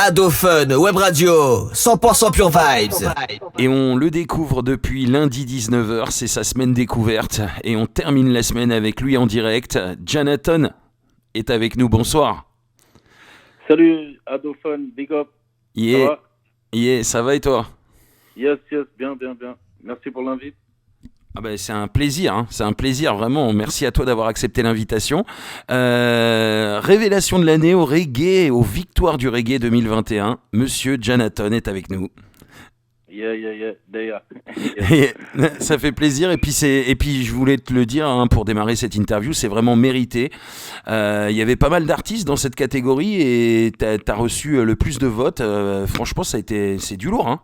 Adofun, Web Radio, 100% Pure Vibes. Et on le découvre depuis lundi 19h, c'est sa semaine découverte. Et on termine la semaine avec lui en direct. Janaton est avec nous, bonsoir. Salut Adofun, big up. Yeah. Ça va? Ça va et toi? Yes, bien. Merci pour l'invite. Ah ben, c'est un plaisir vraiment, merci à toi d'avoir accepté l'invitation. Révélation de l'année au reggae, aux victoires du reggae 2021, Monsieur Janaton est avec nous. Yeah, there. Ça fait plaisir et puis je voulais te le dire pour démarrer cette interview, c'est vraiment mérité. Il y avait pas mal d'artistes dans cette catégorie et t'as reçu le plus de votes. Franchement, c'est du lourd, hein.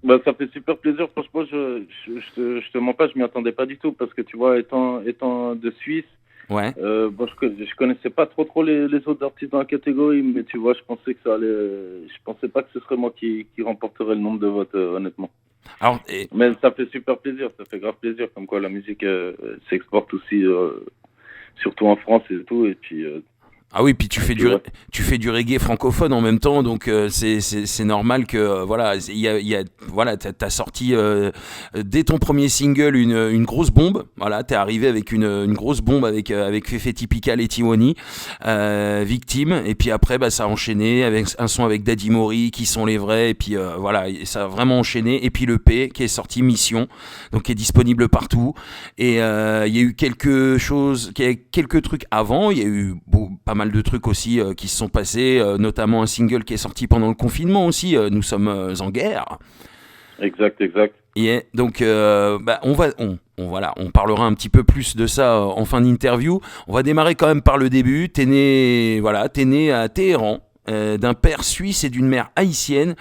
Bah, ça fait super plaisir. Franchement, je te mens pas, je m'y attendais pas du tout parce que tu vois, étant de Suisse, ouais. Bon, je connaissais pas trop les autres artistes dans la catégorie, mais tu vois, je pensais pas que ce serait moi qui remporterait le nombre de votes, honnêtement. Alors, Mais ça fait super plaisir, ça fait grave plaisir, comme quoi la musique s'exporte aussi, surtout en France et tout, et puis. Ah oui, puis tu fais du reggae francophone en même temps, donc c'est normal que voilà, t'as sorti dès ton premier single une grosse bombe. Voilà, t'es arrivé avec une grosse bombe avec Fefe Typical et Tiwani, Victime, et puis après ça a enchaîné avec un son avec Daddy Mori, Qui sont les vrais, et puis voilà, ça a vraiment enchaîné. Et puis le P qui est sorti, Mission, donc qui est disponible partout. Et il y a eu quelques trucs avant, il y a eu pas mal de trucs aussi qui se sont passés, notamment un single qui est sorti pendant le confinement aussi, Nous sommes en guerre. Exact. Et donc on parlera un petit peu plus de ça en fin d'interview. On va démarrer quand même par le début. T'es né à Téhéran, d'un père suisse et d'une mère haïtienne,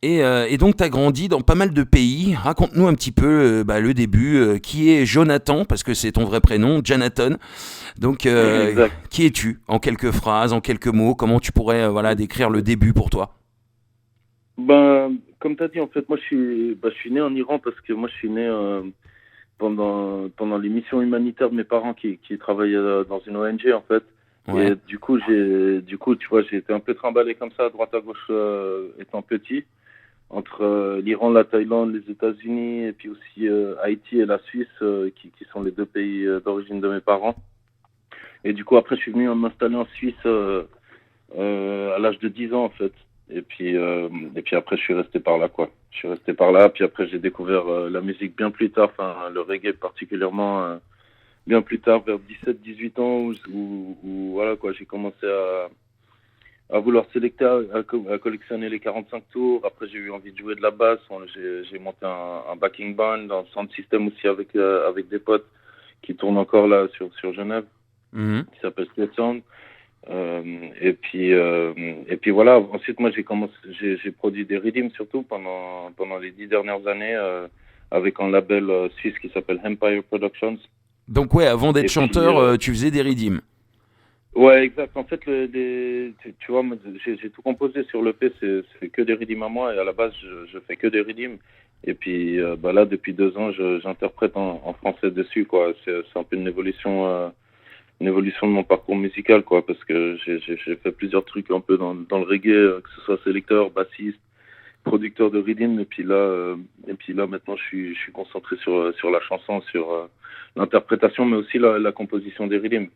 et donc t'as grandi dans pas mal de pays. Raconte-nous un petit peu le début. Qui est Jonathan, parce que c'est ton vrai prénom, Janaton. Donc qui es-tu, en quelques phrases, en quelques mots? Comment tu pourrais décrire le début pour toi? Ben, comme tu as dit, en fait, moi, je suis né en Iran parce que moi, je suis né pendant les missions humanitaires de mes parents qui travaillaient dans une ONG, en fait. Ouais. Et du coup, tu vois, j'ai été un peu trimballé comme ça, à droite à gauche, étant petit, entre l'Iran, la Thaïlande, les États-Unis, et puis aussi Haïti et la Suisse, qui sont les deux pays d'origine de mes parents. Et du coup, après, je suis venu m'installer en Suisse à l'âge de 10 ans, en fait. Et puis après, je suis resté par là, quoi. Je suis resté par là, puis après, j'ai découvert la musique bien plus tard, enfin, le reggae particulièrement, bien plus tard, vers 17-18 ans, où voilà, quoi, j'ai commencé à vouloir sélecter, à collectionner les 45 tours. Après, j'ai eu envie de jouer de la basse. J'ai monté un backing band, un sound system aussi avec des potes qui tournent encore là sur Genève, qui s'appelle State Sound. Et puis voilà. Ensuite, moi, j'ai produit des rhythms surtout pendant les 10 dernières années avec un label suisse qui s'appelle Empire Productions. Donc ouais, avant d'être chanteur, tu faisais des rhythms. Ouais, exact. En fait, tu vois, moi, j'ai tout composé sur l'EP, c'est que des rhythms à moi, et à la base, je fais que des rhythms. Et puis là, depuis 2 ans, j'interprète en français dessus, quoi. C'est un peu une évolution de mon parcours musical, quoi, parce que j'ai fait plusieurs trucs un peu dans le reggae, que ce soit sélecteur, bassiste, producteur de rhythm, et puis là maintenant je suis concentré sur la chanson, sur l'interprétation, mais aussi la composition des rhythms.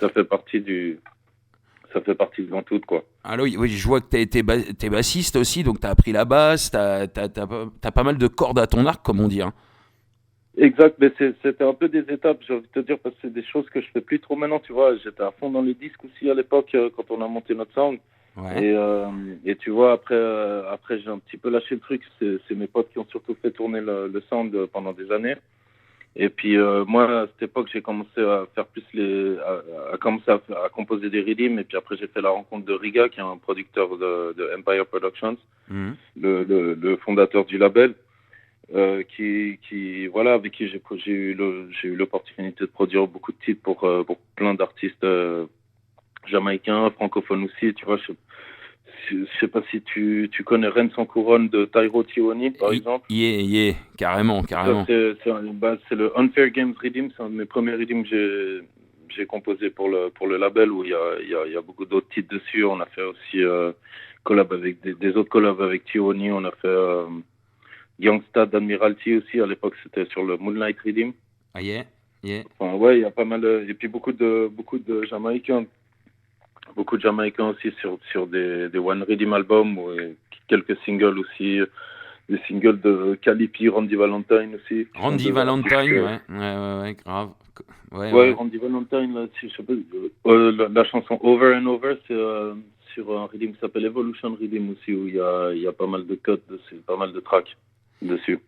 Ça fait partie devant tout, quoi. Alors oui, je vois que t'es bassiste aussi, donc t'as appris la basse, t'as pas mal de cordes à ton arc, comme on dit, hein. Exact, mais c'était un peu des étapes, j'ai envie de te dire, parce que c'est des choses que je fais plus trop maintenant, tu vois. J'étais à fond dans les disques aussi à l'époque, quand on a monté notre sound. Ouais. Et tu vois, après j'ai un petit peu lâché le truc. C'est mes potes qui ont surtout fait tourner le sound pendant des années. Et puis moi, à cette époque, j'ai commencé à faire plus à composer des rhythms. Et puis après, j'ai fait la rencontre de Riga, qui est un producteur de Empire Productions, le fondateur du label. Voilà, avec qui j'ai eu l'opportunité de produire beaucoup de titres pour plein d'artistes jamaïcains, francophones aussi. Tu vois, je sais pas si tu connais Reine sans couronne de Tyro Tiwani, par exemple. Carrément. Ça, c'est le Unfair Games Rhythm, c'est un de mes premiers rhythms j'ai composé pour le label où il y a beaucoup d'autres titres dessus. On a fait aussi collab avec des autres collabs avec Tioni. On a fait Gangsta d'Admiralty aussi. À l'époque, c'était sur le Moonlight Rhythm. Ah, yeah, yeah. Enfin, ouais, il y a pas mal. Et puis beaucoup de Jamaïcains. Beaucoup de Jamaïcains aussi sur des One Rhythm albums. Quelques singles aussi. Des singles de Calipi, Randy Valentine aussi. Randy Valentine, ouais, grave. Ouais, Randy Valentine, là, je sais pas, la chanson Over and Over, c'est sur un rhythm qui s'appelle Evolution Rhythm aussi, où il y a pas mal de codes dessus, pas mal de tracks dessus.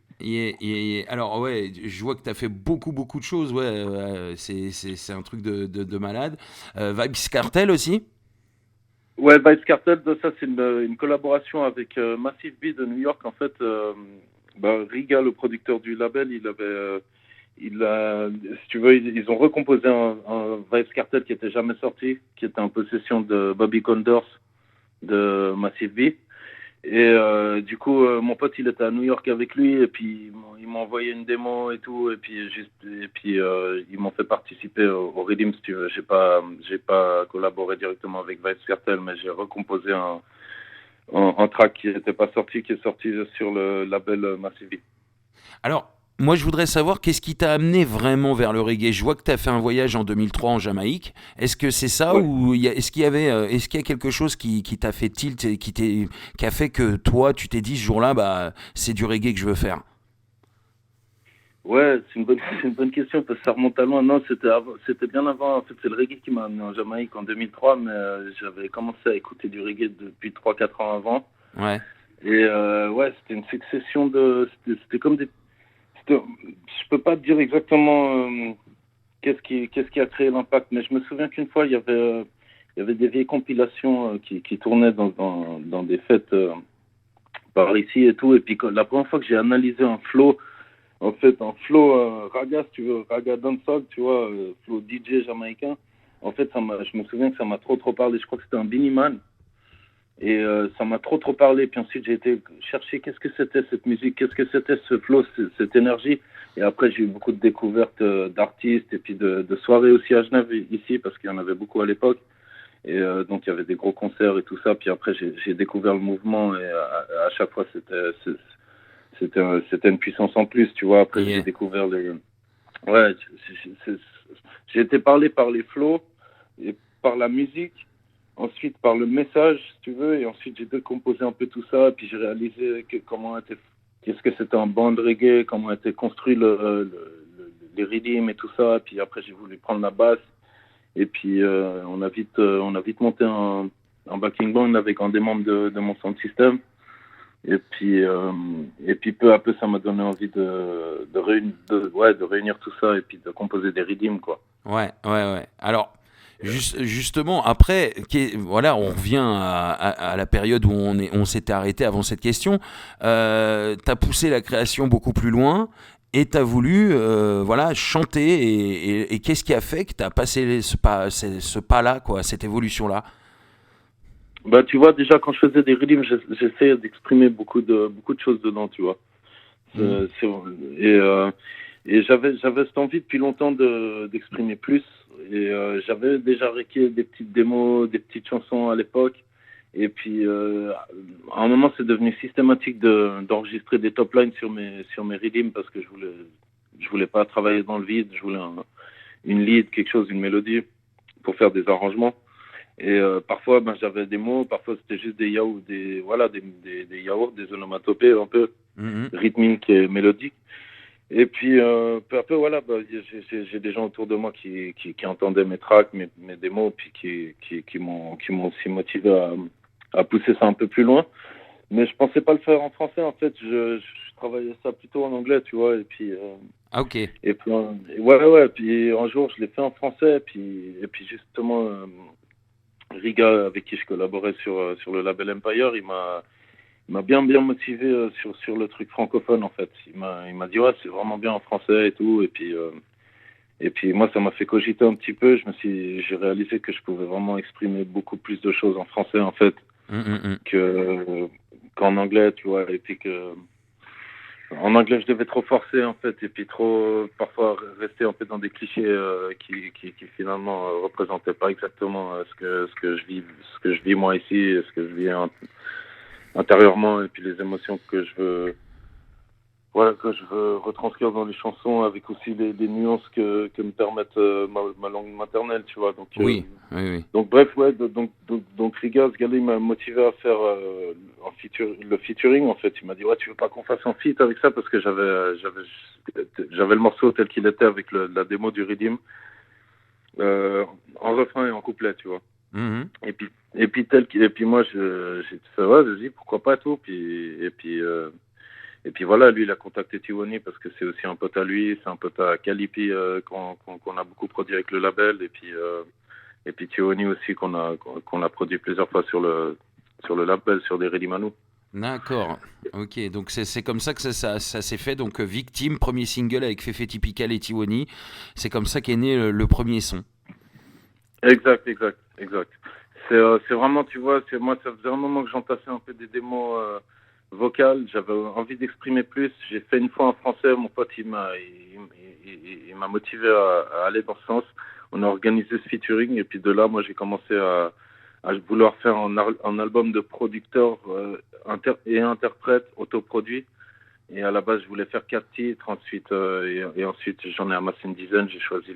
Alors, ouais, je vois que tu as fait beaucoup de choses, ouais, c'est un truc de malade. Vibes Cartel aussi. Ouais, Vybz Kartel, ça c'est une collaboration avec Massive B de New York. En fait, Riga, le producteur du label, si tu veux, ils ont recomposé un Vybz Kartel qui était jamais sorti, qui était en possession de Bobby Condors de Massive B. Et du coup, mon pote, il était à New York avec lui, et puis ils m'ont envoyé une démo et tout, et puis ils m'ont fait participer au Rhythm, si tu veux. J'ai pas collaboré directement avec Vybz Kartel, mais j'ai recomposé un track qui n'était pas sorti, qui est sorti sur le label Massive B. Alors, moi, je voudrais savoir qu'est-ce qui t'a amené vraiment vers le reggae. Je vois que tu as fait un voyage en 2003 en Jamaïque. Est-ce que c'est ça Ouais. ou est-ce qu'il y a quelque chose qui t'a fait tilt et qui a fait que toi, tu t'es dit ce jour-là, bah, c'est du reggae que je veux faire? Ouais, c'est une bonne question parce que ça remonte à loin. Non, c'était bien avant. En fait, c'est le reggae qui m'a amené en Jamaïque en 2003, mais j'avais commencé à écouter du reggae depuis 3 4 ans avant. Ouais. Et ouais, c'était une succession c'était comme je peux pas te dire exactement qu'est-ce qui a créé l'impact, mais je me souviens qu'une fois, il y avait des vieilles compilations qui tournaient dans des fêtes par ici et tout. Et puis la première fois que j'ai analysé un flow, en fait, un flow raga, si tu veux, raga dancehall, tu vois, flow DJ jamaïcain. En fait, je me souviens que ça m'a trop parlé. Je crois que c'était un Beenie Man. Et ça m'a trop parlé. Puis ensuite, j'ai été chercher qu'est-ce que c'était cette musique, qu'est-ce que c'était ce flow, cette énergie. Et après, j'ai eu beaucoup de découvertes d'artistes et puis de soirées aussi à Genève, ici, parce qu'il y en avait beaucoup à l'époque. Et donc, il y avait des gros concerts et tout ça. Puis après, j'ai découvert le mouvement et à chaque fois, c'était une puissance en plus, tu vois. Après, Yeah. j'ai découvert Ouais, j'ai été parlé par les flows et par la musique. Ensuite, par le message, si tu veux, et ensuite j'ai décomposé un peu tout ça, et puis j'ai réalisé qu'est-ce que c'était un band reggae, comment était construit les rythmes et tout ça, et puis après j'ai voulu prendre la basse, et puis on a vite monté un backing band avec un des membres de mon sound system, et puis peu à peu ça m'a donné envie de réunir tout ça, et puis de composer des rythmes, quoi. Ouais. Alors, justement, après, voilà, on revient à la période où on s'était arrêté avant cette question. T'as poussé la création beaucoup plus loin et t'as voulu, voilà, chanter. Et qu'est-ce qui a fait que t'as passé ce pas-là, quoi, cette évolution-là? Bah, tu vois, déjà, quand je faisais des rythms, j'essayais d'exprimer beaucoup de choses dedans, tu vois. Mhm. C'est- c'est- et euh, et j'avais cette envie depuis longtemps d'exprimer plus. Et j'avais déjà réqué des petites démos, des petites chansons à l'époque. Et puis, à un moment, c'est devenu systématique d'enregistrer des top lines sur mes rythms parce que je voulais pas travailler dans le vide. Je voulais une lead, quelque chose, une mélodie pour faire des arrangements. Et parfois, ben, j'avais des mots, parfois c'était juste des yaourts, des yaourts, des onomatopées un peu Mhm. rythmiques et mélodiques. Et puis, peu à peu, voilà, bah, j'ai des gens autour de moi qui entendaient mes tracks, mes démos, puis qui m'ont aussi motivé à pousser ça un peu plus loin. Mais je pensais pas le faire en français, en fait, je travaillais ça plutôt en anglais, tu vois, Ah, ok. ouais, puis un jour, je l'ai fait en français, et puis justement, Riga, avec qui je collaborais sur le label Empire, il m'a bien motivé sur le truc francophone, en fait. Il m'a dit, ouais, c'est vraiment bien en français et tout. Et puis moi, ça m'a fait cogiter un petit peu. J'ai réalisé que je pouvais vraiment exprimer beaucoup plus de choses en français, en fait, Mhm. qu'en anglais, tu vois. Et puis En anglais, je devais trop forcer en fait, et puis trop parfois rester un peu dans des clichés qui finalement représentaient pas exactement ce que je vis moi ici, ce que je vis intérieurement, et puis les émotions que je veux retranscrire dans les chansons, avec aussi des nuances que me permettent ma langue maternelle, tu vois. Oui, oui, oui. Donc bref, ouais, donc Riga, ce gars-là, il m'a motivé à faire le featuring, en fait. Il m'a dit, ouais, tu veux pas qu'on fasse un feat avec ça, parce que j'avais le morceau tel qu'il était avec la démo du Redeem, en refrain et en couplet, tu vois. Mhm. Et puis moi, j'ai fait, ouais, vas-y, pourquoi pas tout. Et puis voilà, lui, il a contacté Tiwoni parce que c'est aussi un pote à lui, c'est un pote à Calipi qu'on a beaucoup produit avec le label. Et puis Tiwoni aussi qu'on a produit plusieurs fois sur le label, sur des Ready Manu. D'accord. Ok, donc c'est comme ça que ça s'est fait. Donc Victime, premier single avec Fefe Typical et Tiwoni. C'est comme ça qu'est né le premier son. Exact. C'est vraiment, tu vois, moi, ça faisait un moment que j'entassais un peu des démos vocales. J'avais envie d'exprimer plus. J'ai fait une fois en français. Mon pote, il m'a motivé à aller dans ce sens. On a organisé ce featuring, et puis de là, moi, j'ai commencé à vouloir faire un album de producteurs et interprètes autoproduits. Et à la base, je voulais faire 4 titres. Ensuite, et ensuite, j'en ai amassé une dizaine. J'ai choisi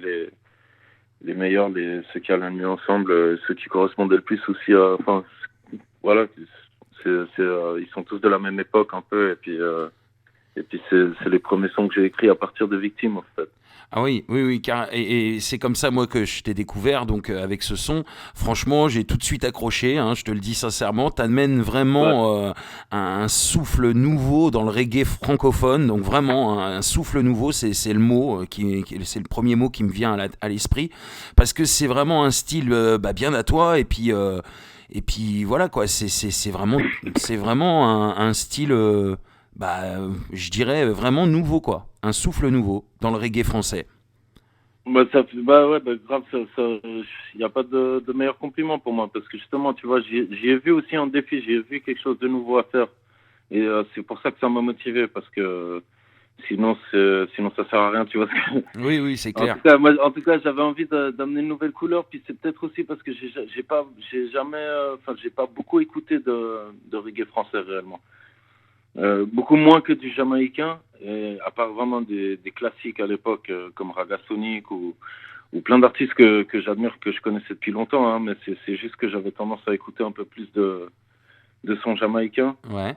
les meilleurs, ceux qui allaient le mieux ensemble, ceux qui correspondaient le plus aussi enfin, voilà, ils sont tous de la même époque un peu, et puis c'est les premiers sons que j'ai écrits à partir de Victime, en fait. Ah oui, oui, oui, car, et c'est comme ça moi que je t'ai découvert, donc avec ce son, franchement j'ai tout de suite accroché, hein, je te le dis sincèrement, t'amènes Ouais. vraiment un souffle nouveau dans le reggae francophone, donc vraiment un souffle nouveau, c'est le mot, c'est le premier mot qui me vient à l'esprit, parce que c'est vraiment un style bien à toi, et puis voilà quoi, c'est vraiment un style... je dirais vraiment nouveau quoi, un souffle nouveau dans le reggae français. Ouais, grave, y a pas de meilleur compliment pour moi, parce que justement, tu vois, j'y ai vu aussi un défi, j'ai vu quelque chose de nouveau à faire, et c'est pour ça que ça m'a motivé, parce que sinon ça sert à rien, tu vois. Oui, oui, c'est clair. En tout cas, j'avais envie d'amener une nouvelle couleur. Puis c'est peut-être aussi parce que j'ai jamais, j'ai pas beaucoup écouté de reggae français réellement. Beaucoup moins que du jamaïcain, et à part vraiment des classiques à l'époque, comme Raga Sonic ou plein d'artistes que j'admire, que je connaissais depuis longtemps. Hein, mais c'est juste que j'avais tendance à écouter un peu plus de sons jamaïcains. Ouais.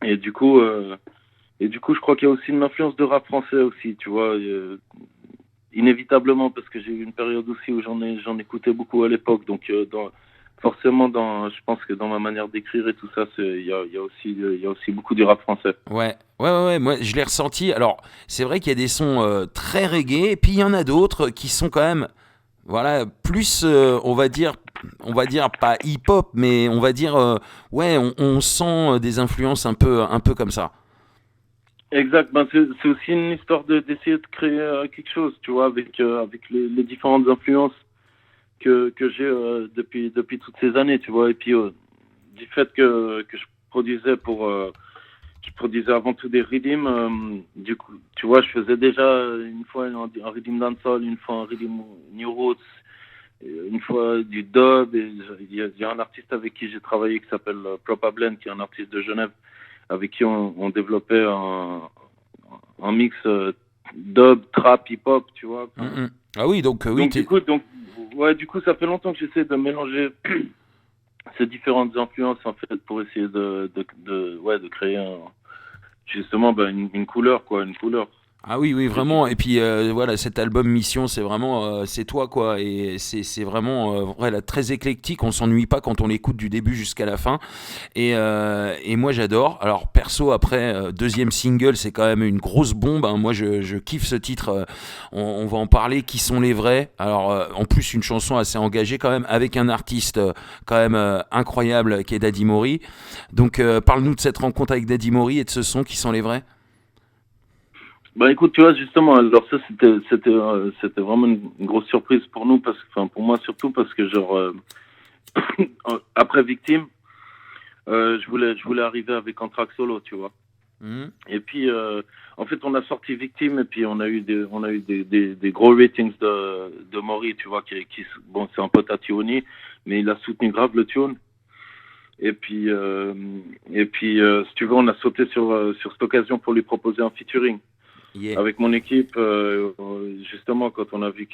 Et du coup, je crois qu'il y a aussi une influence de rap français aussi, tu vois. Inévitablement, parce que j'ai eu une période aussi où j'en écoutais beaucoup à l'époque, donc forcément je pense que dans ma manière d'écrire et tout ça, il y a aussi beaucoup du rap français. Ouais, moi je l'ai ressenti. Alors, c'est vrai qu'il y a des sons très reggae, et puis il y en a d'autres qui sont quand même, voilà, plus, on va dire pas hip-hop, mais on va dire, ouais, on sent des influences un peu comme ça. Exact, c'est aussi une histoire d'essayer de créer quelque chose, tu vois, avec les différentes influences que j'ai depuis toutes ces années, tu vois, et puis du fait que je produisais avant tout des rythms. Du coup, tu vois, je faisais déjà une fois un rhythm dancehall, une fois un rhythm new roots, une fois du dub. Et il y a un artiste avec qui j'ai travaillé qui s'appelle Propa Blend, qui est un artiste de Genève, avec qui on développait un mix dub, trap, hip-hop, tu vois. Mm, mm. Ah oui, donc oui, Du coup, ça fait longtemps que j'essaie de mélanger ces différentes influences en fait pour essayer de créer justement une couleur, quoi, une couleur. ah oui, oui, vraiment. Et puis voilà, cet album Mission, c'est vraiment, c'est toi quoi. Et c'est vraiment, voilà, très éclectique. On s'ennuie pas quand on l'écoute du début jusqu'à la fin. Et moi j'adore. Alors perso, après deuxième single, c'est quand même une grosse bombe. Hein. Moi je kiffe ce titre. On va en parler. Qui sont les vrais? Alors en plus une chanson assez engagée quand même, avec un artiste quand même incroyable qui est Daddy Mori. Donc parle-nous de cette rencontre avec Daddy Mori et de ce son Qui sont les vrais? Bah écoute, tu vois, justement, alors ça c'était vraiment une grosse surprise pour nous, enfin pour moi surtout, parce que genre après Victime, je voulais arriver avec un track solo, tu vois. Mhm. Et puis, en fait, on a sorti Victime et puis on a eu des gros ratings de Maury, tu vois, bon, c'est un pote à Tioni, mais il a soutenu grave le tune. Et puis, si tu veux, on a sauté sur cette occasion pour lui proposer un featuring. Yeah. Avec mon équipe, justement, quand on a vu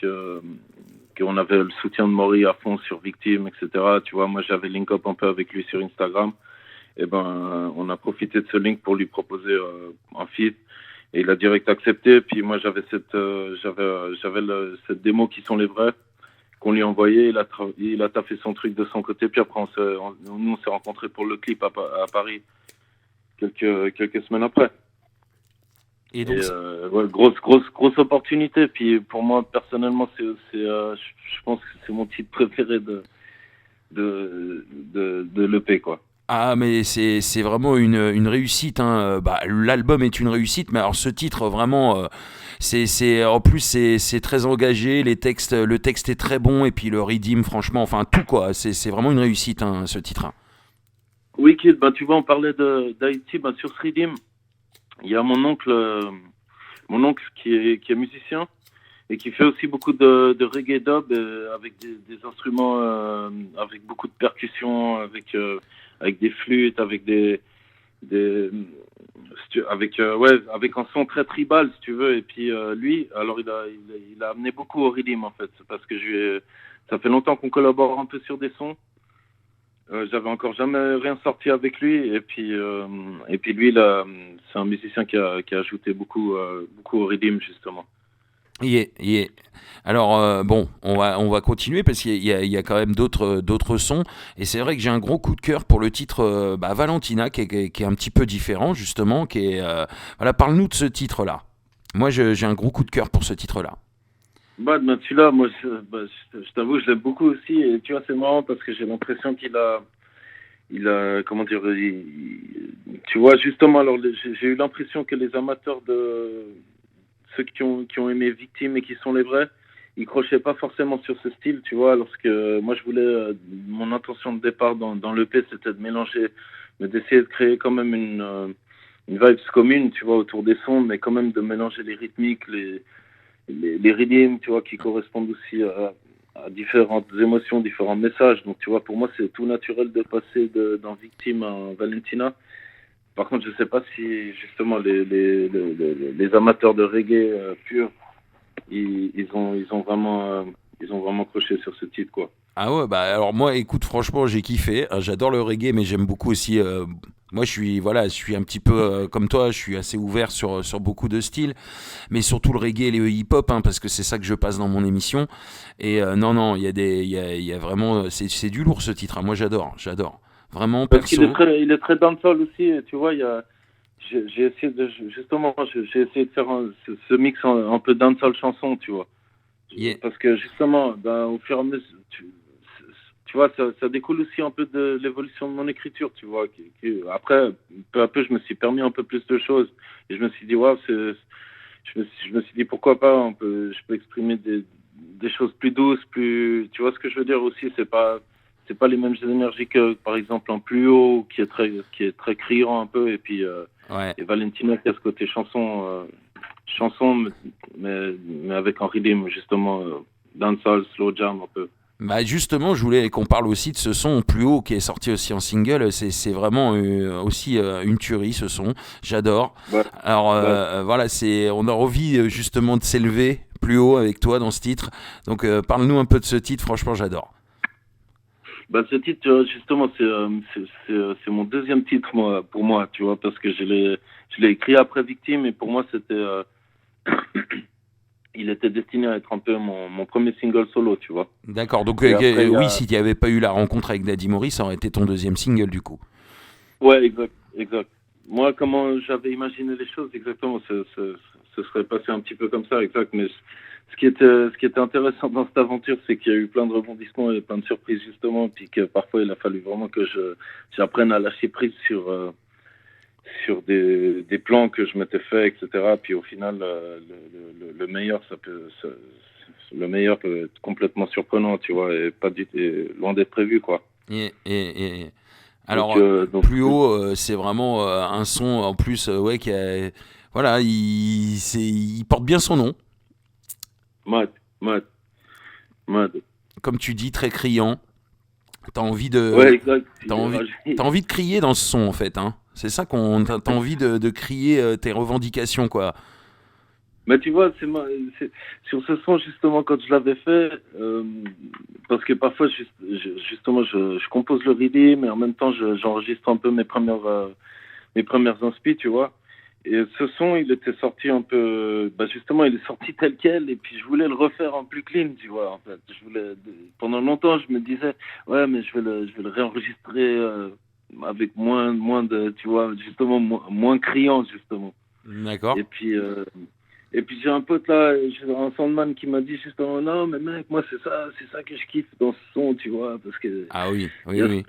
qu'on avait le soutien de Maury à fond sur Victime, etc., tu vois, moi j'avais link up un peu avec lui sur Instagram. Et ben, on a profité de ce link pour lui proposer un feat. Et il a direct accepté. Puis moi, j'avais cette démo qui sont les vrais qu'on lui a envoyé. Il a taffé son truc de son côté. Puis après, nous, on s'est rencontrés pour le clip à Paris quelques semaines après. Et donc, Ouais, grosse opportunité. Puis pour moi, personnellement, je pense que c'est mon titre préféré de l'EP, quoi. ah, mais c'est vraiment une réussite, hein. Bah, l'album est une réussite, mais alors ce titre, vraiment, en plus, c'est très engagé, le texte est très bon, et puis le rythme, franchement, enfin, tout, quoi. C'est vraiment une réussite, hein, ce titre, hein. Oui, Kid, bah, tu vois, on parlait d'Haïti, bah, sur ce rythme, il y a mon oncle qui est musicien et qui fait aussi beaucoup de reggae dub avec des instruments, avec beaucoup de percussions, avec des flûtes, des avec un son très tribal, si tu veux. Et puis lui, alors il a amené beaucoup au rythme en fait, parce que ça fait longtemps qu'on collabore un peu sur des sons. J'avais encore jamais rien sorti avec lui et puis lui là, c'est un musicien qui a ajouté beaucoup au rythme justement. Yeah, yeah. Alors bon, on va continuer parce qu'il y a quand même d'autres sons et c'est vrai que j'ai un gros coup de cœur pour le titre Valentina qui est un petit peu différent justement, voilà, parle-nous de ce titre là. Moi j'ai un gros coup de cœur pour ce titre là. Bah, celui-là, moi, je t'avoue, je l'aime beaucoup aussi. Et tu vois, c'est marrant parce que j'ai l'impression comment dire, tu vois, justement, alors, j'ai eu l'impression que les amateurs ceux qui ont aimé Victime et qui sont les vrais, ils crochaient pas forcément sur ce style, tu vois, lorsque moi, je voulais, mon intention de départ dans l'EP, c'était de mélanger, mais d'essayer de créer quand même une vibe commune, tu vois, autour des sons, mais quand même de mélanger les rythmiques, les rythmes, tu vois, qui correspondent aussi à différentes émotions, différents messages. Donc, tu vois, pour moi, c'est tout naturel de passer d'un Victime à un Valentina. Par contre, je sais pas si, justement, les amateurs de reggae pur, ils ont vraiment croché sur ce titre, quoi. Ah ouais, bah alors moi écoute, franchement j'ai kiffé. J'adore le reggae mais j'aime beaucoup aussi moi je suis un petit peu comme toi, je suis assez ouvert sur beaucoup de styles, mais surtout le reggae et le hip-hop, hein, parce que c'est ça que je passe dans mon émission. Et non, il y a vraiment, c'est du lourd ce titre, hein. Moi j'adore. Vraiment, Parce perso. il est très dancehall aussi, tu vois, j'ai essayé justement, j'ai essayé de faire ce mix un peu dancehall chanson, tu vois. Yeah. Parce que justement, ben, au fur et à mesure, tu vois, ça découle aussi un peu de l'évolution de mon écriture, tu vois. Après, peu à peu, je me suis permis un peu plus de choses. Et je me suis dit, waouh, je me suis dit, pourquoi pas, je peux exprimer des choses plus douces, plus. Tu vois ce que je veux dire aussi, c'est pas les mêmes énergies que, par exemple, en plus haut, qui est très criant un peu, et puis, Ouais. et Valentina qui a ce côté chanson, mais avec un rythme justement dancehall, slow jam un peu. Bah justement, je voulais qu'on parle aussi de ce son plus haut qui est sorti aussi en single. C'est vraiment aussi une tuerie ce son. J'adore. Ouais, Alors bah, voilà, on a envie justement de s'élever plus haut avec toi dans ce titre. Donc parle-nous un peu de ce titre. Franchement, j'adore. ce titre, justement, c'est mon deuxième titre moi, pour moi, tu vois, parce que je l'ai écrit après Victime et pour moi c'était il était destiné à être un peu mon premier single solo, tu vois. D'accord. Donc Et après, oui, s'il n'y avait pas eu la rencontre avec Daddy Mori, ça aurait été ton deuxième single du coup. ouais, exact. Moi, comment j'avais imaginé les choses, exactement, ce serait passé un petit peu comme ça, exact. Mais ce qui était intéressant dans cette aventure, c'est qu'il y a eu plein de rebondissements et plein de surprises, justement, puis que parfois il a fallu vraiment que j'apprenne à lâcher prise sur des plans que je m'étais fait, etc. Puis au final, le meilleur, le meilleur peut être complètement surprenant, tu vois, et pas du, et loin d'être prévu, quoi. Et Alors, Donc, plus haut, c'est vraiment un son en plus, ouais, voilà, il porte bien son nom. mad, mad, mad. Comme tu dis, très criant. T'as envie Ouais, de, exact. t'as Il est envie, ragé. t'as envie de crier dans ce son en fait, hein. C'est ça t'as envie de crier tes revendications, quoi. Mais tu vois, c'est- sur ce son, justement, quand je l'avais fait, parce que parfois, justement, je compose le rythme, mais en même temps, j'enregistre un peu mes premières inspi, tu vois. Et ce son, il était sorti un peu, bah justement, il est sorti tel quel, et puis je voulais le refaire en plus clean, tu vois, en fait. Pendant longtemps, je me disais, ouais, mais je vais le réenregistrer avec moins de, tu vois, justement, moins criant, justement. D'accord. Et puis, euh, et puis j'ai un pote là, j'ai un soundman qui m'a dit justement, non, mais mec, moi c'est ça que je kiffe dans ce son, tu vois, parce que Ah oui, il oui, y a oui.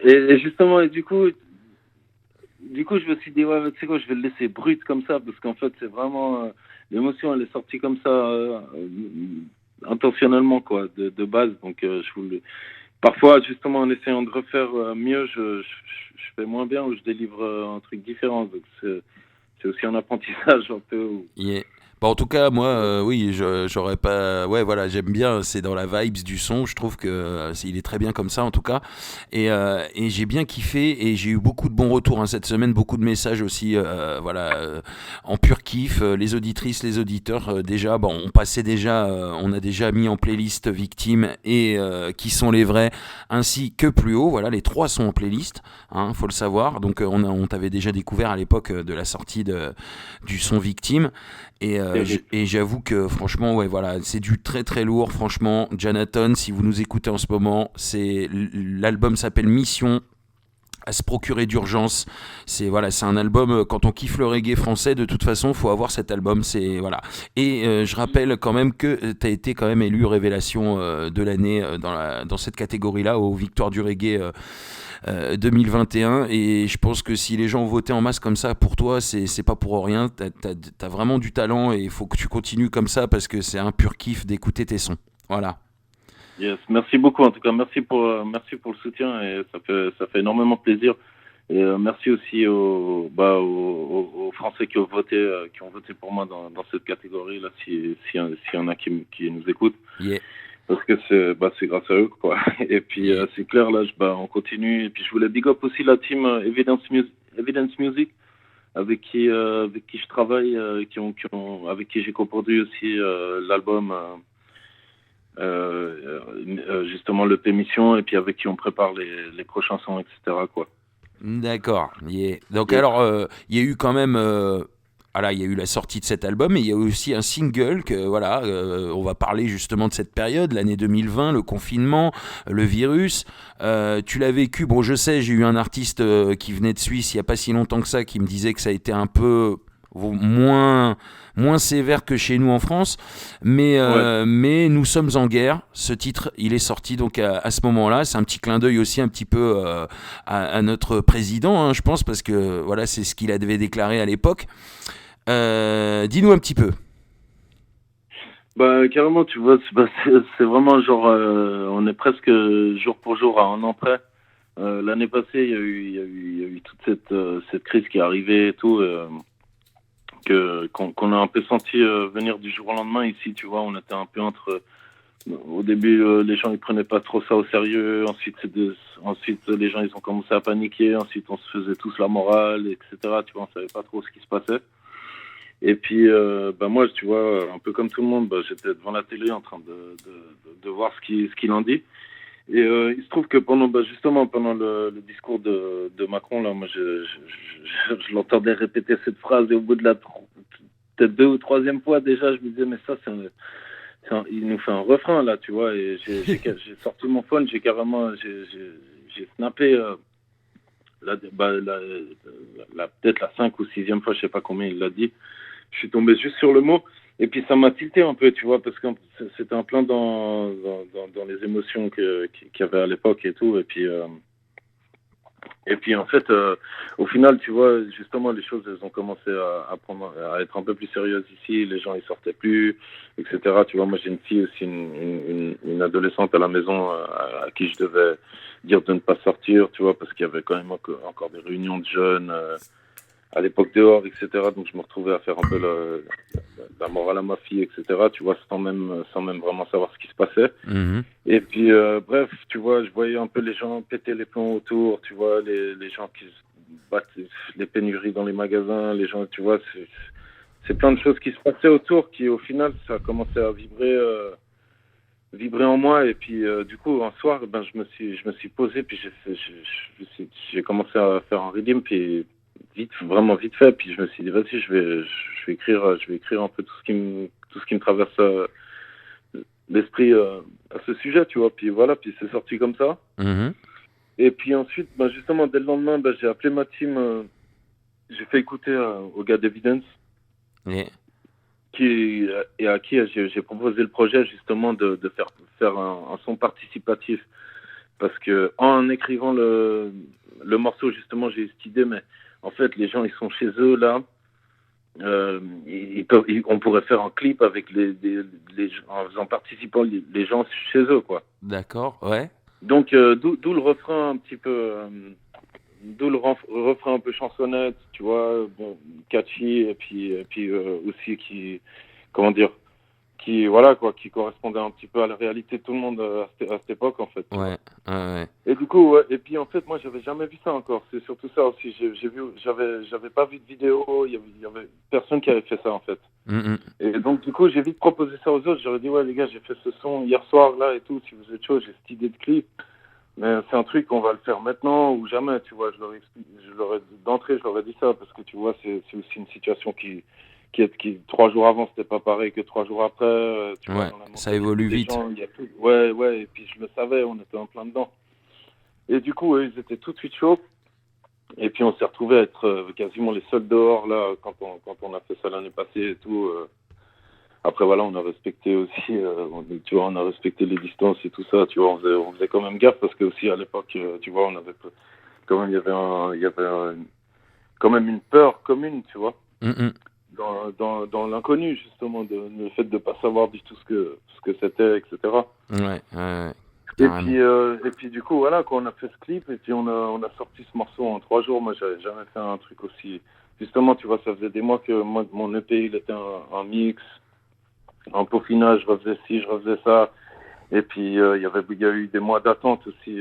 et justement, et du coup, je me suis dit, ouais, tu sais quoi, je vais le laisser brut comme ça, parce qu'en fait, c'est vraiment, l'émotion, elle est sortie comme ça, intentionnellement, quoi, de base. Donc, parfois, justement, en essayant de refaire mieux, je fais moins bien ou je délivre un truc différent. Donc, c'est aussi un apprentissage un peu. Yeah. Bah, en tout cas, moi, oui, j'aurais pas. Ouais, voilà, j'aime bien. C'est dans la vibes du son. Je trouve que il est très bien comme ça, en tout cas. Et j'ai bien kiffé. Et j'ai eu beaucoup de bons retours hein, cette semaine, beaucoup de messages aussi. Voilà, en pur kiff. Les auditrices, les auditeurs, déjà, bon, on a déjà mis en playlist Victime et Qui sont les vrais, ainsi que Plus haut. Voilà, les trois sont en playlist. Hein, faut le savoir. Donc, on t'avait déjà découvert à l'époque de la sortie du son Victime. Et j'avoue que franchement, ouais, voilà, c'est du très très lourd. Franchement, Janaton, si vous nous écoutez en ce moment, l'album s'appelle Mission à se procurer d'urgence. C'est un album quand on kiffe le reggae français de toute façon, faut avoir cet album, c'est voilà. Et je rappelle quand même que tu as été quand même élu révélation de l'année dans cette catégorie-là aux Victoires du reggae 2021 et je pense que si les gens ont voté en masse comme ça pour toi, c'est pas pour rien, t'as vraiment du talent et il faut que tu continues comme ça parce que c'est un pur kiff d'écouter tes sons. Voilà. Yes, merci beaucoup en tout cas, merci pour le soutien et ça fait énormément plaisir. Et merci aussi aux Français qui ont voté pour moi dans cette catégorie-là, s'il y en a qui nous écoutent. Yeah. Parce que c'est grâce à eux, quoi. Et puis, Yeah. c'est clair, là, on continue. Et puis, je voulais big up aussi la team Evidence Music, avec qui je travaille, avec qui j'ai coproduit aussi l'album, justement, le Mission, et puis avec qui on prépare les prochains sons, etc., quoi. D'accord. Yeah. Donc Yes. alors, il y a eu quand même, voilà, il y a eu la sortie de cet album, mais il y a eu aussi un single que voilà, on va parler justement de cette période, l'année 2020, le confinement, le virus. Tu l'as vécu. Bon, je sais, j'ai eu un artiste qui venait de Suisse il y a pas si longtemps que ça, qui me disait que ça a été un peu moins sévère que chez nous en France, Ouais. mais nous sommes en guerre. Ce titre, il est sorti donc à ce moment-là. C'est un petit clin d'œil aussi un petit peu à notre président, hein, je pense, parce que voilà, c'est ce qu'il avait déclaré à l'époque. Dis-nous un petit peu. Bah, carrément, tu vois, c'est vraiment genre, on est presque jour pour jour à un an près. L'année passée, il y a eu toute cette crise qui est arrivée et tout. Qu'on a un peu senti venir du jour au lendemain ici, tu vois, on était un peu entre au début les gens ils prenaient pas trop ça au sérieux, ensuite les gens ils ont commencé à paniquer, ensuite on se faisait tous la morale, etc., tu vois, on savait pas trop ce qui se passait. Et puis bah moi, tu vois, un peu comme tout le monde, bah, j'étais devant la télé en train de voir ce qu'il en dit. Et il se trouve que justement pendant le discours de Macron, là, moi je l'entendais répéter cette phrase et au bout de la peut-être deux ou troisième fois déjà, je me disais mais ça il nous fait un refrain là, tu vois. Et j'ai sorti mon phone, j'ai snappé peut-être la 5 ou sixième fois, je sais pas combien il l'a dit. Je suis tombé juste sur le mot. Et puis ça m'a tilté un peu, tu vois, parce que c'était en plein dans les émotions qu'il y avait à l'époque et tout. Et puis Et puis en fait, au final, tu vois, justement, les choses elles ont commencé à être un peu plus sérieuses ici. Les gens ils sortaient plus, etc. Tu vois, moi j'ai une fille aussi, une adolescente à la maison à qui je devais dire de ne pas sortir, tu vois, parce qu'il y avait quand même encore des réunions de jeunes à l'époque dehors, etc. Donc je me retrouvais à faire un peu la morale à ma fille, etc. Tu vois, sans même vraiment savoir ce qui se passait. Mhm. Et puis, bref, tu vois, je voyais un peu les gens péter les plombs autour, tu vois, les gens qui se battent, les pénuries dans les magasins, les gens, tu vois, c'est plein de choses qui se passaient autour qui, au final, ça a commencé à vibrer en moi. Et puis, du coup, un soir, ben, je me suis posé, puis j'ai commencé à faire un redeem, puis vraiment vite fait. Puis je me suis dit, vas-y, je vais écrire un peu tout ce qui me traverse l'esprit à ce sujet, tu vois. Puis voilà, puis c'est sorti comme ça. Mhm. Et puis ensuite, ben, justement, dès le lendemain, ben, j'ai appelé ma team, j'ai fait écouter au gars d'Evidence, Et- et à qui j'ai proposé le projet justement de faire un son participatif. Parce que en écrivant le morceau, justement, j'ai eu cette idée, mais en fait, les gens, ils sont chez eux là. On pourrait faire un clip avec en faisant participer les gens chez eux, quoi. D'accord, ouais. Donc, d'où le refrain un petit peu, d'où le refrain un peu chansonnette, tu vois, bon, catchy, et puis aussi comment dire, voilà, quoi, qui correspondait un petit peu à la réalité de tout le monde à cette époque, en fait, tu vois. Ouais, ouais, Et du coup, ouais, et puis en fait, moi, j'avais jamais vu ça encore. C'est surtout ça aussi. J'avais pas vu de vidéo. Il y avait personne qui avait fait ça, en fait. ouais. Mhm. Et donc, du coup, j'ai vite proposé ça aux autres. J'aurais dit, ouais, les gars, j'ai fait ce son hier soir, là, et tout. Si vous êtes chaud, j'ai cette idée de clip. Mais c'est un truc, on va le faire maintenant ou jamais, tu vois. D'entrée, je leur ai dit ça parce que, tu vois, c'est aussi une situation qui 3 jours avant, c'était pas pareil que 3 jours après. Tu vois, Ouais, dans la ça mentalité évolue des vite. gens, il y a tout. Ouais, ouais, et puis je le savais, on était en plein dedans. Et du coup, ils étaient tout de suite chauds. Et puis, on s'est retrouvés à être quasiment les seuls dehors, là, quand on a fait ça l'année passée et tout. Après, voilà, on a respecté aussi, tu vois, on a respecté les distances et tout ça. Tu vois, on faisait quand même gaffe parce que aussi, à l'époque, tu vois, quand même, il y avait quand même une peur commune, tu vois, Mhm. dans l'inconnu, justement, le fait de ne pas savoir du tout ce que c'était, etc. Ouais, ouais, ouais, Et carrément. puis, du coup, voilà, quand on a fait ce clip, et puis on a sorti ce morceau en 3 jours. Moi, j'avais jamais fait un truc aussi. Justement, tu vois, ça faisait des mois que moi, mon EP, il était un mix, un peaufinage, je refaisais ci, je refaisais ça. Et puis, il y a eu des mois d'attente aussi,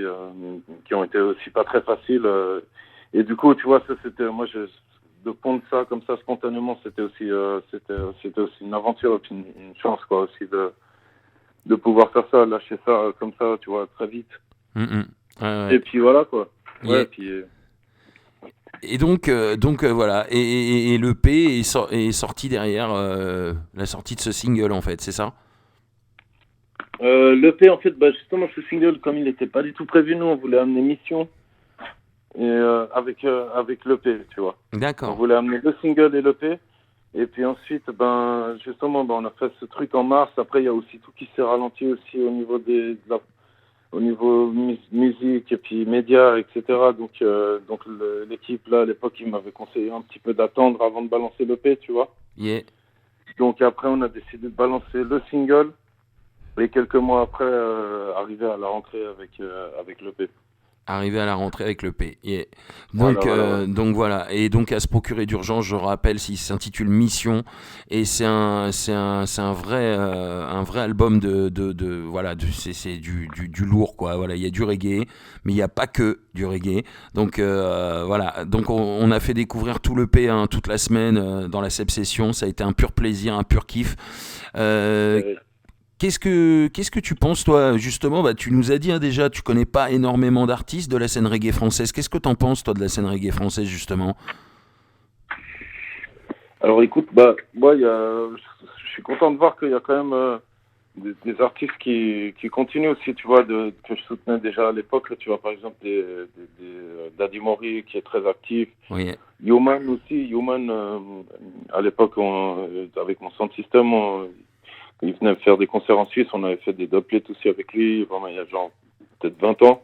qui ont été aussi pas très faciles. Et du coup, tu vois, ça, c'était, moi, de pondre ça comme ça spontanément, c'était aussi une aventure, et puis une chance, quoi, aussi de pouvoir faire ça, lâcher ça comme ça, tu vois, très vite. Mhm. Ouais, Et ouais. puis voilà, quoi. Ouais, Yeah. puis Et donc voilà. Et l'EP est sorti derrière la sortie de ce single, en fait, c'est ça? l'EP, en fait, bah, justement, ce single, comme il n'était pas du tout prévu, nous, on voulait amener Mission et, avec l'EP, tu vois. On D'accord. voulait amener le single et l'EP. Et puis ensuite, ben, justement, ben, on a fait ce truc en mars. Après, il y a aussi tout qui s'est ralenti aussi au niveau au niveau musique et puis médias, etc. Donc l'équipe là, à l'époque, il m'avait conseillé un petit peu d'attendre avant de balancer l'EP, tu vois. Yeah. Donc après, on a décidé de balancer le single et quelques mois après, arriver à la rentrée avec l'EP. Arrivé à la rentrée avec le P. Yeah. Voilà, voilà, voilà. Donc voilà. Et donc à se procurer d'urgence, je rappelle, s'il s'intitule Mission. Et c'est un vrai album voilà, c'est du lourd, quoi. Voilà, il y a du reggae, mais il n'y a pas que du reggae. Donc voilà. Donc on a fait découvrir tout le P, hein, toute la semaine dans la Seb Session. Ça a été un pur plaisir, un pur kiff. Euh, Et qu'est-ce que tu penses, toi, justement, bah, tu nous as dit hein, déjà, tu connais pas énormément d'artistes de la scène reggae française. Qu'est-ce que t'en penses, toi, de la scène reggae française, justement? alors écoute, bah, moi, je suis content de voir qu'il y a quand même des artistes qui continuent aussi, tu vois, que je soutenais déjà à l'époque. Tu vois, par exemple, Daddy Mori qui est très actif. Oui, Human aussi, Human, à l'époque, avec mon sound system, il venait faire des concerts en Suisse. On avait fait des doublets aussi avec lui, vraiment, il y a genre peut-être 20 ans.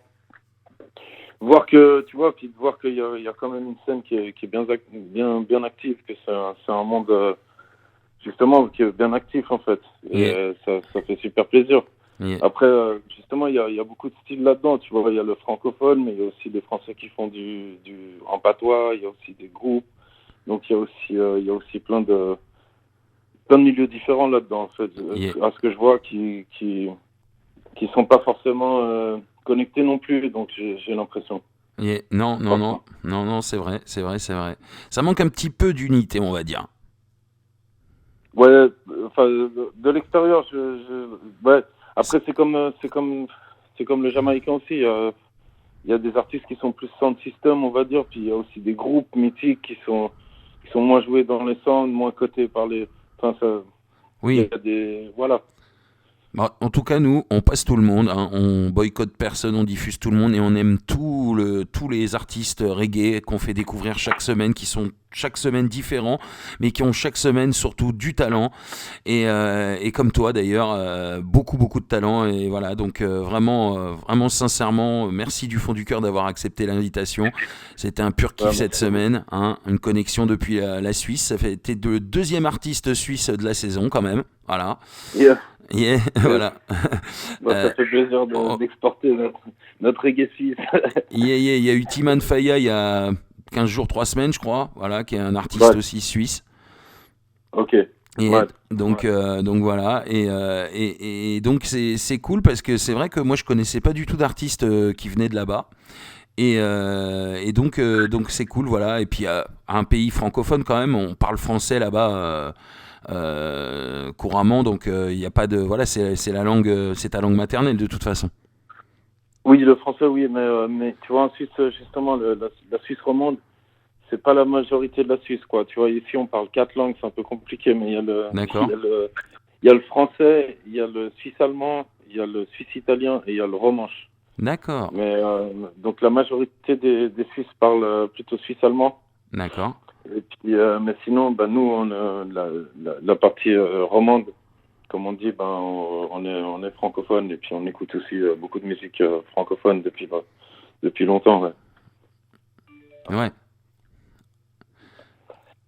voir que, tu vois, puis de voir qu'il y a quand même une scène qui est bien active, que c'est un monde, justement, qui est bien actif, en fait. Et Yeah, ça fait super plaisir. yeah, Après, justement, il y a beaucoup de styles là-dedans, tu vois. Il y a le francophone, mais il y a aussi des Français qui font du en patois, il y a aussi des groupes. Donc, il y a aussi plein de milieux différents là-dedans, en fait. yeah. À ce que je vois, qui sont pas forcément connectés non plus, donc j'ai l'impression. Yeah. Non, non, non, Parfois. non, non, c'est vrai, c'est vrai, c'est vrai. Ça manque un petit peu d'unité, on va dire. Ouais, enfin, de l'extérieur, ouais. Après, c'est comme le Jamaïcain aussi. Il y a des artistes qui sont plus sound system, on va dire, puis il y a aussi des groupes mythiques qui sont moins joués dans les sounds, moins cotés par les. Enfin, il y Oui. a des. Voilà. Bah, en tout cas, nous, on passe tout le monde, hein. On boycotte personne, on diffuse tout le monde et on aime tous les artistes reggae qu'on fait découvrir chaque semaine, qui sont chaque semaine différents, mais qui ont chaque semaine surtout du talent. Et comme toi d'ailleurs, beaucoup, beaucoup de talent. Et voilà, donc vraiment sincèrement, merci du fond du cœur d'avoir accepté l'invitation. C'était un pur kiff Ouais, cette merci à vous. semaine, hein. Une connexion depuis la Suisse. Ça fait, t'es le deuxième artiste suisse de la saison quand même. Voilà. Yes, Yeah, yes. voilà. Bah, ça Euh, fait plaisir oh, d'exporter notre reggae suisse. yeah, yeah, il y a eu Timan Faya il y a 15 jours, 3 semaines, je crois, voilà, qui est un artiste Ouais, aussi suisse. ok. Et Ouais. Ouais. donc voilà, et donc c'est cool parce que c'est vrai que moi je connaissais pas du tout d'artistes qui venaient de là-bas. Et donc c'est cool, voilà. Et puis un pays francophone quand même, on parle français là-bas couramment, donc il n'y a pas de. Voilà, c'est la langue, c'est ta langue maternelle de toute façon. Oui, le français, oui, mais tu vois, en Suisse, justement, la Suisse romande, c'est pas la majorité de la Suisse, quoi. Tu vois, ici, on parle 4 langues, c'est un peu compliqué, mais il D'accord, y a le, il y a le français, il y a le suisse-allemand, il y a le suisse-italien et il y a le romanche. d'accord, Mais donc la majorité des Suisses parlent plutôt suisse-allemand. d'accord. Et puis, mais sinon, ben, nous, la partie romande, comme on dit, ben, on est francophone et puis on écoute aussi beaucoup de musique francophone depuis longtemps. Ouais. Ouais.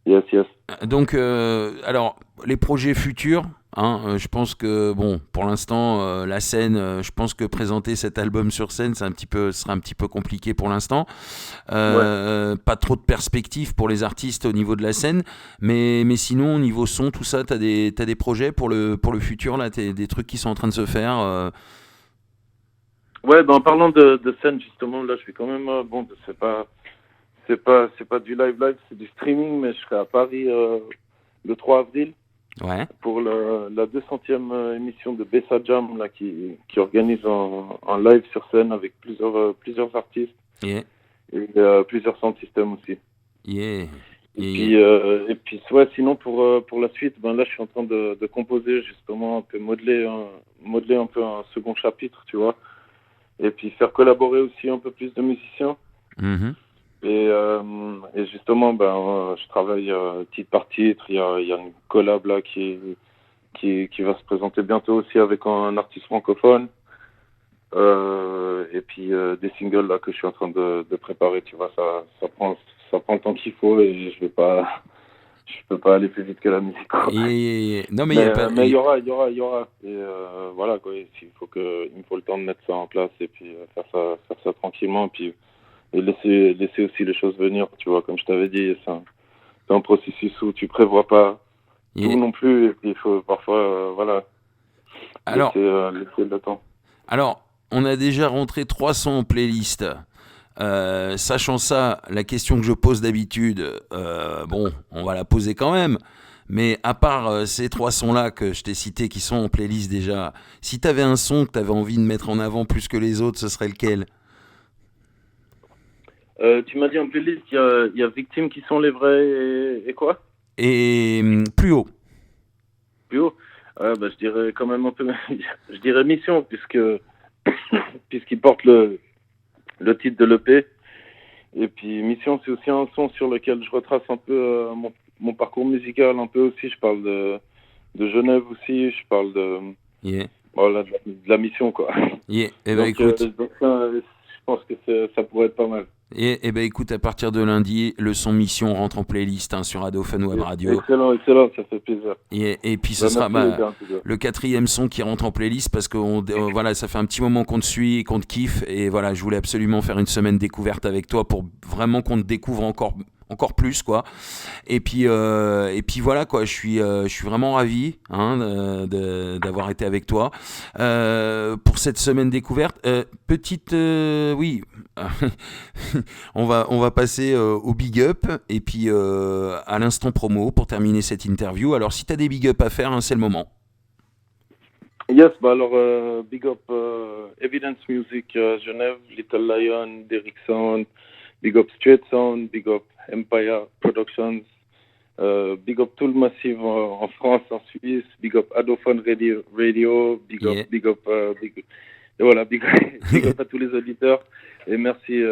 Yes, yes. Donc, alors, les projets futurs, hein, je pense que, bon, pour l'instant, la scène, je pense que présenter cet album sur scène, ce sera un petit peu compliqué pour l'instant. Ouais. Pas trop de perspectives pour les artistes au niveau de la scène, mais sinon, au niveau son, tout ça, t'as des projets pour le futur, là, des trucs qui sont en train de se faire. Ouais, ben, en parlant de scène, justement, là, je suis quand même, bon, c'est pas du live, c'est du streaming, mais je serai à Paris le 3 avril Ouais, pour la 200e émission de Bessa Jam, là, qui organise en live sur scène avec plusieurs artistes yeah, et plusieurs sound systems aussi. yeah, Et yeah, yeah. puis ouais, sinon pour la suite, ben là je suis en train de composer justement un peu modeler un peu un second chapitre, tu vois, et puis faire collaborer aussi un peu plus de musiciens. Mhm. Et justement, ben je travaille titre par titre. Il y a une collab là qui va se présenter bientôt aussi avec un artiste francophone. Et puis des singles là que je suis en train de préparer, tu vois, ça prend le temps qu'il faut et je peux pas aller plus vite que la musique, quoi. Yeah, yeah, yeah. Non, mais il Mais y a pas. mais il y aura. Et voilà quoi. Il me faut le temps de mettre ça en place et puis faire ça tranquillement et laisser aussi les choses venir. Tu vois, comme je t'avais dit, c'est un processus où tu prévois pas tout Yeah. non plus et puis il faut parfois voilà Alors, laisser le temps. alors, on a déjà rentré 300 en playlist. Sachant ça, la question que je pose d'habitude, bon, on va la poser quand même. Mais à part ces 3 sons-là que je t'ai cités qui sont en playlist déjà, si t'avais un son que t'avais envie de mettre en avant plus que les autres, ce serait lequel? Tu m'as dit en playlist, il y a Victimes qui sont les vrais et quoi? Et plus haut. Plus haut? Bah, je dirais quand même un peu, je dirais Mission, puisqu'il porte le titre de l'EP. Et puis Mission, c'est aussi un son sur lequel je retrace un peu mon parcours musical, un peu aussi. Je parle de Genève aussi, je parle Yeah. voilà, de la mission, quoi. Yeah. Eh ben Donc, écoute, pense que ça pourrait être pas mal. Et ben écoute, à partir de lundi, le son Mission rentre en playlist hein, sur Radiophone Web Radio. Excellent, ça fait plaisir. Et puis ce sera le 4e son qui rentre en playlist parce que voilà, ça fait un petit moment qu'on te suit et qu'on te kiffe. Et voilà, je voulais absolument faire une semaine découverte avec toi pour vraiment qu'on te découvre encore plus quoi. Et puis voilà quoi, je suis vraiment ravi hein, d'avoir été avec toi pour cette semaine découverte. Oui, on va passer au big up et puis à l'instant promo pour terminer cette interview. Alors si tu as des big up à faire, hein, c'est le moment. Yes, alors big up Evidence Music Genève, Little Lion, Derrick Sound, big up Straight Sound, big up Empire Productions, big up tout le massif en France, en Suisse, big up Adophone Radio, big up, et voilà, big up à tous les auditeurs et merci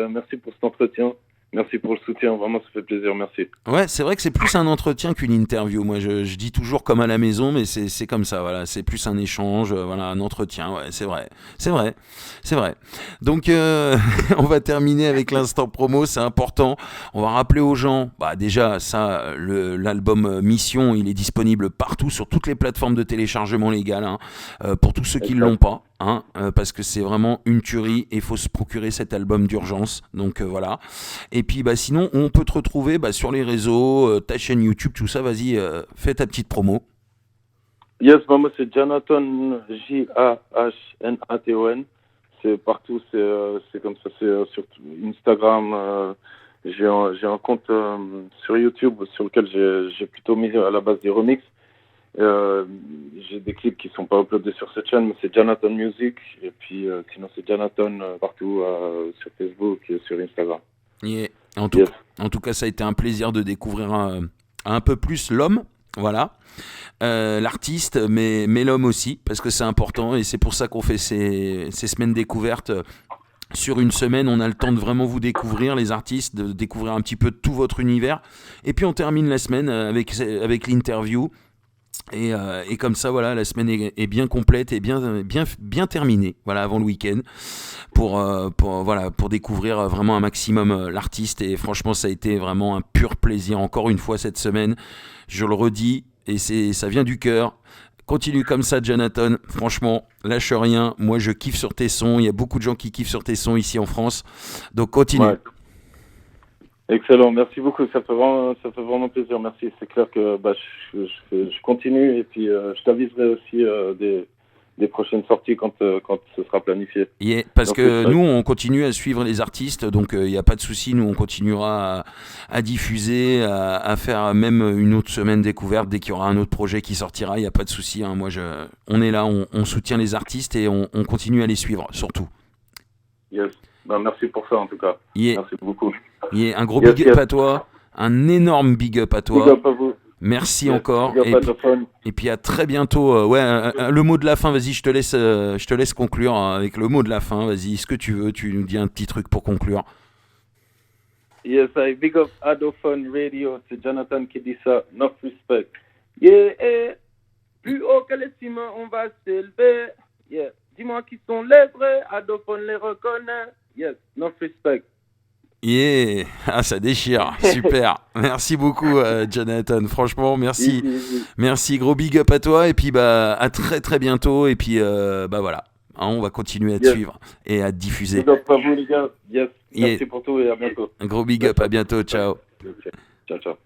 pour cet entretien. Merci pour le soutien, vraiment ça fait plaisir, merci. Ouais, c'est vrai que c'est plus un entretien qu'une interview. Moi, je dis toujours comme à la maison, mais c'est comme ça, voilà. C'est plus un échange, voilà, un entretien, ouais, c'est vrai. Donc, on va terminer avec l'instant promo, c'est important. On va rappeler aux gens, déjà, ça, l'album Mission, il est disponible partout, sur toutes les plateformes de téléchargement légal, hein, pour tous ceux qui ne l'ont pas. Hein, parce que c'est vraiment une tuerie et il faut se procurer cet album d'urgence, donc voilà. Et puis sinon on peut te retrouver sur les réseaux, ta chaîne YouTube, tout ça, vas-y, fais ta petite promo. Yes, moi c'est Janathon, Jahnathon, c'est partout, c'est comme ça, c'est sur Instagram, j'ai un compte sur YouTube sur lequel j'ai plutôt mis à la base des remixes. J'ai des clips qui sont pas uploadés sur cette chaîne, mais c'est Janathon Music et puis sinon c'est Janathon partout sur Facebook et sur Instagram. Yeah. En tout cas, ça a été un plaisir de découvrir un peu plus l'homme, voilà, l'artiste, mais l'homme aussi, parce que c'est important et c'est pour ça qu'on fait ces semaines découvertes. Sur une semaine, on a le temps de vraiment vous découvrir, les artistes, de découvrir un petit peu de tout votre univers. Et puis on termine la semaine avec l'interview. Et comme ça, voilà, la semaine est bien complète et bien terminée, voilà, avant le week-end, pour découvrir vraiment un maximum l'artiste. Et franchement, ça a été vraiment un pur plaisir, encore une fois, cette semaine. Je le redis, et ça vient du cœur. Continue comme ça, Janathon. Franchement, lâche rien. Moi, je kiffe sur tes sons. Il y a beaucoup de gens qui kiffent sur tes sons ici en France. Donc, continue. Ouais. Excellent, merci beaucoup, ça fait vraiment plaisir, merci. C'est clair que je continue et puis je t'aviserai aussi des prochaines sorties quand ce sera planifié. Yeah, parce que nous, on continue à suivre les artistes, donc il n'y a pas de souci, nous on continuera à diffuser, à faire même une autre semaine découverte dès qu'il y aura un autre projet qui sortira, il n'y a pas de souci. Hein. Moi, on est là, on soutient les artistes et on continue à les suivre, surtout. Yes. Merci pour ça en tout cas. Yeah. Merci beaucoup. Yeah. Un gros big up à toi, un énorme big up à toi. Big up à vous. Merci encore. Et puis à très bientôt. Le mot de la fin, vas-y, je te laisse conclure avec le mot de la fin. Vas-y, ce que tu veux, tu nous dis un petit truc pour conclure. Yes, I big up Adophone Radio, c'est Janathon qui dit ça. Enough respect. Yeah, plus haut que les ciments, on va s'élever. Yeah. Dis-moi qui sont les vrais, Adophone les reconnaît. Yes, enough respect. Yeah, ça déchire, super. Merci beaucoup, Janathon. Franchement, merci. Merci, gros big up à toi. Et puis, à très très bientôt. Et puis, voilà, on va continuer à te suivre et à te diffuser. Big up à vous, les gars. Yes, merci pour tout et à bientôt. Un gros big up, à bientôt. Ciao. Ciao.